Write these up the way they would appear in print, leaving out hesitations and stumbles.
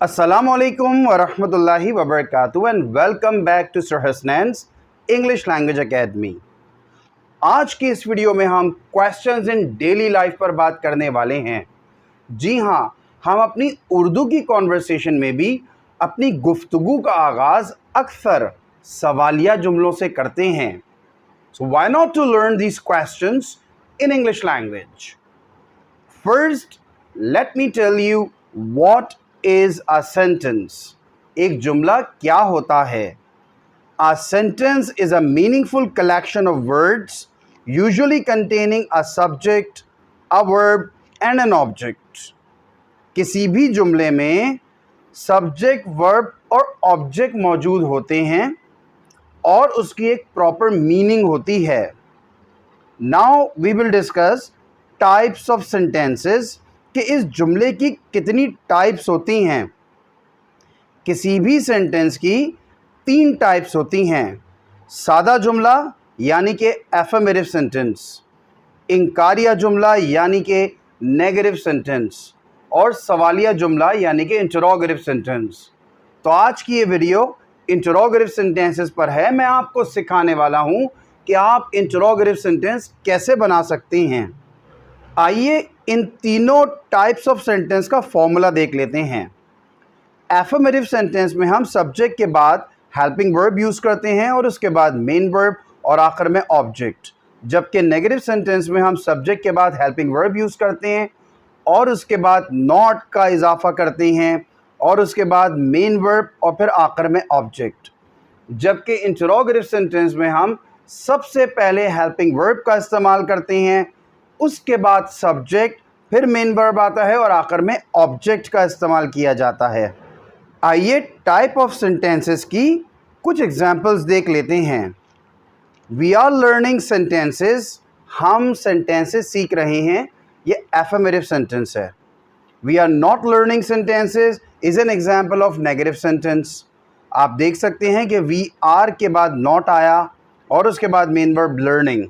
Assalamualaikum warahmatullahi wabarakatuh and welcome back to Sir Hasnan's English Language Academy। आज की इस video में हम क्वेश्चंस इन डेली लाइफ पर बात करने वाले हैं। जी हाँ, हम अपनी उर्दू की कॉन्वर्सेशन में भी अपनी गुफ्तगू का आगाज़ अक्सर सवालिया जुमलों से करते हैं। So why not to learn these questions in English language? First, let me tell you what is a sentence. एक जुमला क्या होता है? A sentence is a meaningful collection of words usually containing a subject, a verb and an object. किसी भी जुमले में subject, verb और ऑब्जेक्ट मौजूद होते हैं और उसकी एक प्रॉपर मीनिंग होती है। Now we will discuss types of sentences कि इस जुमले की कितनी टाइप्स होती हैं। किसी भी सेंटेंस की 3 टाइप्स होती हैं। सादा जुमला यानी कि एफर्मेटिव सेंटेंस, इंकारिया जुमला यानी कि नेगेटिव सेंटेंस और सवालिया जुमला यानी कि इंटरोगेटिव सेंटेंस। तो आज की ये वीडियो इंटरोगेटिव सेंटेंसेस पर है। मैं आपको सिखाने वाला हूँ कि आप इंटरोगेटिव सेंटेंस कैसे बना सकते हैं। आइए इन तीनों टाइप्स ऑफ सेंटेंस का फॉर्मूला देख लेते हैं। एफर्मेटिव सेंटेंस में हम सब्जेक्ट के बाद हेल्पिंग वर्ब यूज़ करते हैं और उसके बाद मेन वर्ब और आखिर में ऑब्जेक्ट, जबकि नेगेटिव सेंटेंस में हम सब्जेक्ट के बाद हेल्पिंग वर्ब यूज़ करते हैं और उसके बाद नॉट का इजाफा करते हैं और उसके बाद मेन वर्ब और फिर आखिर में ऑब्जेक्ट। जबकि इंटरोगेटिव सेंटेंस में हम सबसे पहले हेल्पिंग वर्ब का इस्तेमाल करते हैं, उसके बाद सब्जेक्ट, फिर मेन वर्ब आता है और आखिर में ऑब्जेक्ट का इस्तेमाल किया जाता है। आइए टाइप ऑफ सेंटेंसेस की कुछ एग्जांपल्स देख लेते हैं। वी आर लर्निंग सेंटेंसेस, हम सेंटेंसेस सीख रहे हैं, ये एफर्मेटिव सेंटेंस है। We are not learning sentences is an example of negative sentence. आप देख सकते हैं कि वी आर के बाद नॉट आया और उसके बाद main verb learning.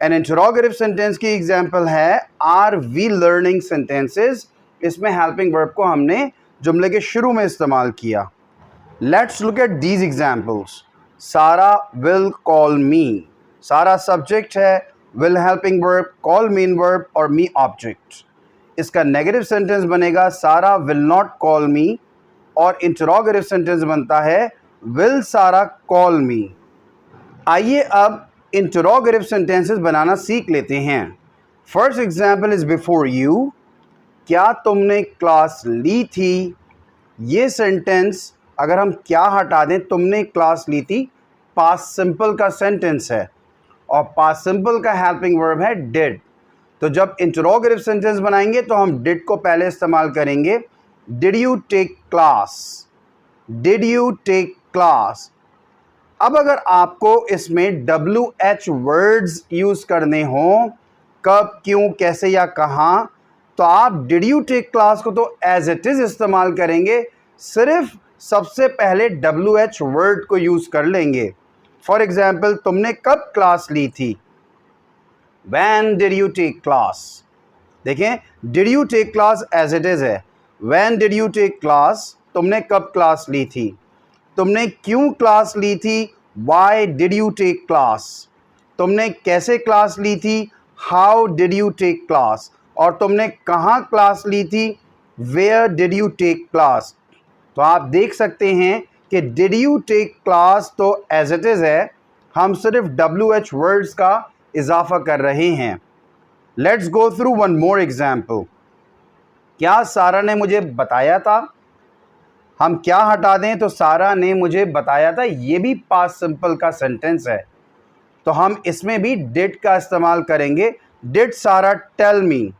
An interrogative sentence की एग्जाम्पल है आर वी लर्निंग सेंटेंसेस। इसमें हेल्पिंग वर्ब को हमने जुमले के शुरू में इस्तेमाल किया। Let's look at these examples. Sara will call me, Sara subject है, will helping verb, call main verb और मी ऑब्जेक्ट। इसका नेगेटिव सेंटेंस बनेगा सारा विल नॉट कॉल मी और इंटरोगेटिव सेंटेंस बनता है विल सारा कॉल मी। आइए अब इंटरोगेटिव सेंटेंसेस बनाना सीख लेते हैं। First example is before you, क्या तुमने क्लास ली थी। ये सेंटेंस अगर हम क्या हटा दें, तुमने क्लास ली थी, पास्ट सिंपल का सेंटेंस है और पास्ट सिंपल का हेल्पिंग वर्ब है डिड। तो जब इंटरोगेटिव सेंटेंस बनाएंगे तो हम डिड को पहले इस्तेमाल करेंगे। Did you take class, did you take class. अब अगर आपको इसमें WH वर्ड्स यूज़ करने हों, कब, क्यों, कैसे या कहाँ, तो आप डिड यू टेक क्लास को तो एज इट इज़ इस्तेमाल करेंगे, सिर्फ सबसे पहले WH वर्ड को यूज़ कर लेंगे। फॉर एग्ज़ाम्पल, तुमने कब क्लास ली थी। When did you take class? देखें, did you take class as it is है। When did you take class? तुमने कब क्लास ली थी। तुमने क्यों क्लास ली थी, Why did you take class? तुमने कैसे क्लास ली थी, How did you take class? और तुमने कहाँ क्लास ली थी, Where did you take class? तो आप देख सकते हैं कि did you take class तो as it is है, हम सिर्फ WH वर्ड्स का इजाफा कर रहे हैं। Let's go through one more example. क्या सारा ने मुझे बताया था। हम क्या हटा दें तो सारा ने मुझे बताया था, ये भी पास्ट सिंपल का सेंटेंस है, तो हम इसमें भी डिड का इस्तेमाल करेंगे। डिड सारा टेल मी।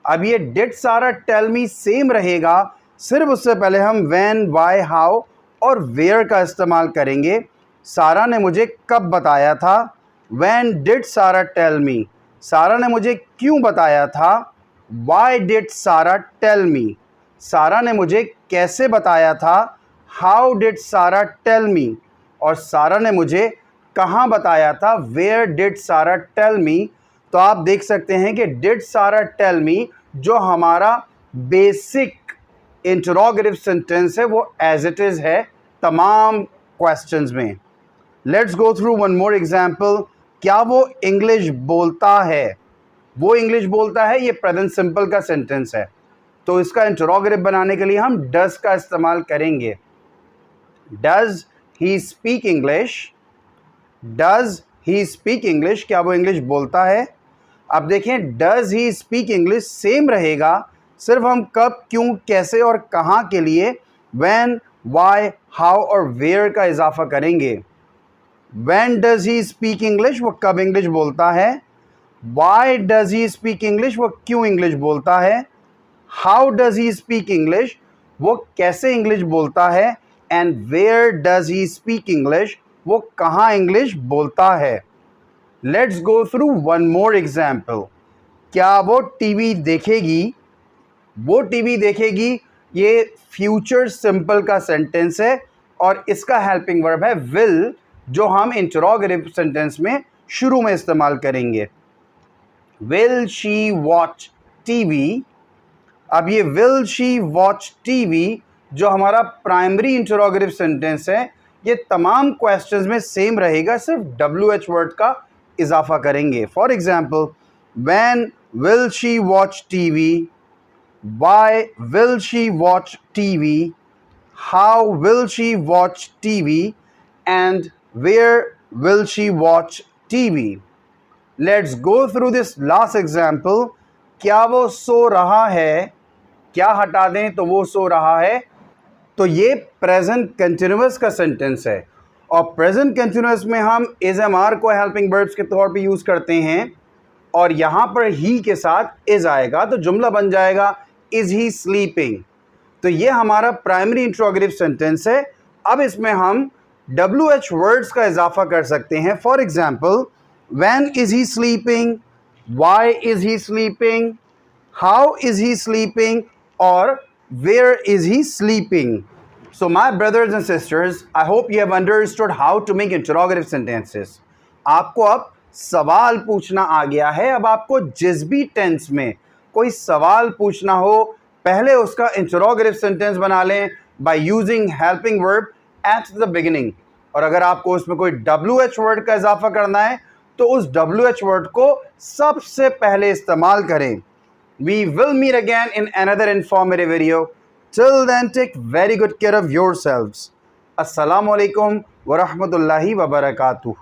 अब ये डिड सारा टेल मी सेम रहेगा, सिर्फ उससे पहले हम व्हेन, व्हाई, हाउ और वेयर का इस्तेमाल करेंगे। सारा ने मुझे कब बताया था, व्हेन डिड सारा टेल मी। सारा ने मुझे क्यों बताया था, व्हाई डिड सारा टेल मी। सारा ने मुझे कैसे बताया था, हाउ डिड सारा टेल मी। और सारा ने मुझे कहाँ बताया था, वेयर डिड सारा टेल मी। तो आप देख सकते हैं कि डिड सारा टेल मी जो हमारा बेसिक इंटरोगेटिव सेंटेंस है वो एज इट इज़ है तमाम क्वेश्चंस में। Let's go through one more example. क्या वो इंग्लिश बोलता है? वो इंग्लिश बोलता है, ये प्रेजेंट सिंपल का सेंटेंस है, तो इसका इंटरोगेटिव बनाने के लिए हम डज का इस्तेमाल करेंगे। Does he speak English? Does he speak English? क्या वो इंग्लिश बोलता है? अब देखें, does he speak English same रहेगा, सिर्फ हम कब, क्यों, कैसे और कहाँ के लिए व्हेन, व्हाई, हाउ और वेयर का इजाफा करेंगे। When does he speak English? वो कब इंग्लिश बोलता है। Why does he speak English? वो क्यों इंग्लिश बोलता है। How does he speak English? वो कैसे इंग्लिश बोलता है। And where does he speak English? वो कहाँ इंग्लिश बोलता है। Let's go through one more example. क्या वो टीवी देखेगी? वो टीवी देखेगी, ये फ्यूचर सिंपल का सेंटेंस है और इसका हेल्पिंग वर्ब है विल, जो हम इंटरोगेटिव सेंटेंस में शुरू में इस्तेमाल करेंगे। Will she watch TV? अब ये विल शी वॉच टीवी जो हमारा प्राइमरी इंटरोगेटिव सेंटेंस है, ये तमाम क्वेश्चंस में सेम रहेगा, सिर्फ WH वर्ड का इजाफा करेंगे। For example, when will she watch TV, why will she watch TV, how will she watch TV, and where will she watch TV. Let's go through this last example. क्या वो सो रहा है? क्या हटा दें तो वो सो रहा है, तो ये प्रेजेंट कंटिन्यूअस का सेंटेंस है और प्रेजेंट कंटिन्यूअस में हम इज एम आर को हेल्पिंग वर्ब्स के तौर पे यूज़ करते हैं और यहाँ पर ही के साथ इज आएगा तो जुमला बन जाएगा इज ही स्लीपिंग। तो ये हमारा प्राइमरी इंट्रोगेटिव सेंटेंस है। अब इसमें हम WH वर्ड्स का इजाफा कर सकते हैं। For example, when is he sleeping, why is he sleeping, how is he sleeping और where is he sleeping. So my brothers and sisters, I hope you have understood how to make interrogative sentences. आपको अब सवाल पूछना आ गया है। अब आपको जिस भी टेंस में कोई सवाल पूछना हो, पहले उसका इंटरोगेटिव सेंटेंस बना लें by using helping verb at the beginning. और अगर आपको उसमें कोई WH वर्ड का इजाफा करना है तो उस WH वर्ड को सबसे पहले इस्तेमाल करें। We will meet again in another informative video. Till then, take very good care of yourselves. Assalamu alaikum wa rahmatullahi wa barakatuh.